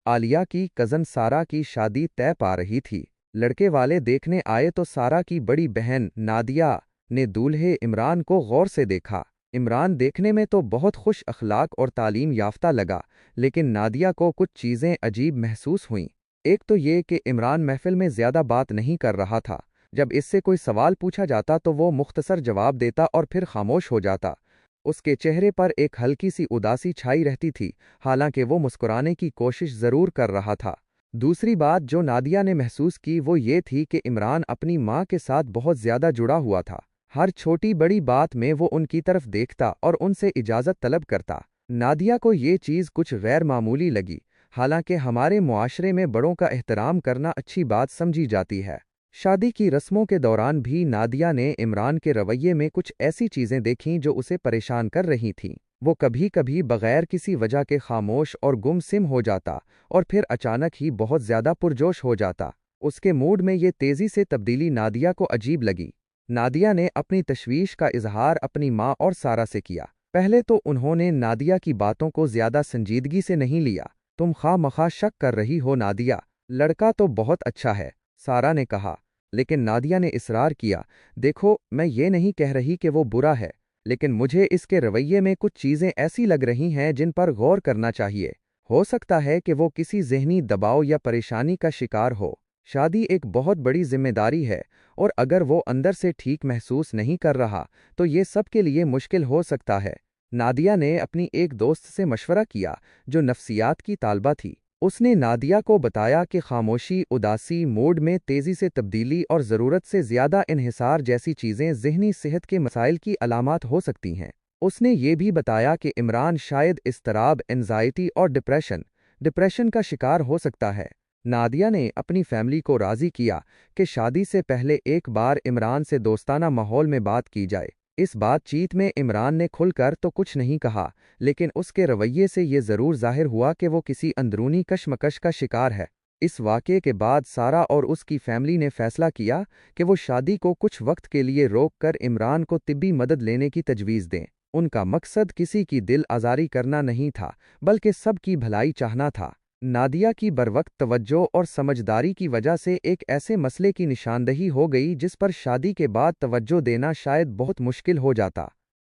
आलिया की कज़न सारा की शादी तय पा रही थी। लड़के वाले देखने आए तो सारा की बड़ी बहन नादिया ने दूल्हे इमरान को गौर से देखा। इमरान देखने में तो बहुत खुश अखलाक और तालीम याफ्ता लगा, लेकिन नादिया को कुछ चीज़ें अजीब महसूस हुईं। एक तो ये कि इमरान महफिल में ज़्यादा बात नहीं कर रहा था। जब इससे कोई सवाल पूछा जाता तो वो मुख्तसर जवाब देता और फिर खामोश हो जाता। उसके चेहरे पर एक हल्की सी उदासी छाई रहती थी, हालांकि वो मुस्कुराने की कोशिश ज़रूर कर रहा था। दूसरी बात जो नादिया ने महसूस की वो ये थी कि इमरान अपनी माँ के साथ बहुत ज़्यादा जुड़ा हुआ था। हर छोटी बड़ी बात में वो उनकी तरफ देखता और उनसे इजाज़त तलब करता। नादिया को ये चीज़ कुछ गैर मामूली लगी। हालांकि हमारे मुआशरे में बड़ों का एहतराम करना अच्छी बात समझी जाती है। शादी की रस्मों के दौरान भी नादिया ने इमरान के रवैये में कुछ ऐसी चीज़ें देखीं जो उसे परेशान कर रही थीं। वो कभी कभी बगैर किसी वजह के खामोश और गुमसिम हो जाता और फिर अचानक ही बहुत ज़्यादा पुरजोश हो जाता। उसके मूड में ये तेज़ी से तब्दीली नादिया को अजीब लगी। नादिया ने अपनी तशवीश का इजहार अपनी माँ और सारा से किया। पहले तो उन्होंने नादिया की बातों को ज़्यादा संजीदगी से नहीं लिया। तुम खामखा शक कर रही हो नादिया, लड़का तो बहुत अच्छा है, सारा ने कहा। लेकिन नादिया ने इसरार किया, देखो मैं ये नहीं कह रही कि वो बुरा है, लेकिन मुझे इसके रवैये में कुछ चीज़ें ऐसी लग रही हैं जिन पर गौर करना चाहिए। हो सकता है कि वो किसी ज़हनी दबाव या परेशानी का शिकार हो। शादी एक बहुत बड़ी जिम्मेदारी है, और अगर वो अंदर से ठीक महसूस नहीं कर रहा तो ये सबके लिए मुश्किल हो सकता है। नादिया ने अपनी एक दोस्त से मशवरा किया जो नफ्सियात की तालबा थी। उसने नादिया को बताया कि खामोशी, उदासी, मूड में तेज़ी से तब्दीली और ज़रूरत से ज़्यादा इन्हिसार जैसी चीज़ें ज़हनी सेहत के मसाइल की अलामात हो सकती हैं। उसने ये भी बताया कि इमरान शायद इज़्तिराब, एंजाइटी और डिप्रेशन का शिकार हो सकता है। नादिया ने अपनी फैमिली को राज़ी किया कि शादी से पहले एक बार इमरान से दोस्ताना माहौल में बात की जाए। इस बातचीत में इमरान ने खुलकर तो कुछ नहीं कहा, लेकिन उसके रवैये से ये ज़रूर ज़ाहिर हुआ कि वो किसी अंदरूनी कशमकश का शिकार है। इस वाक़े के बाद सारा और उसकी फैमिली ने फैसला किया कि वो शादी को कुछ वक्त के लिए रोक कर इमरान को तिब्बी मदद लेने की तजवीज़ दें। उनका मकसद किसी की दिल आज़ारी करना नहीं था, बल्कि सबकी भलाई चाहना था। नादिया की बरवक्त तवज्जो और समझदारी की वजह से एक ऐसे मसले की निशानदही हो गई जिस पर शादी के बाद तवज्जो देना शायद बहुत मुश्किल हो जाता।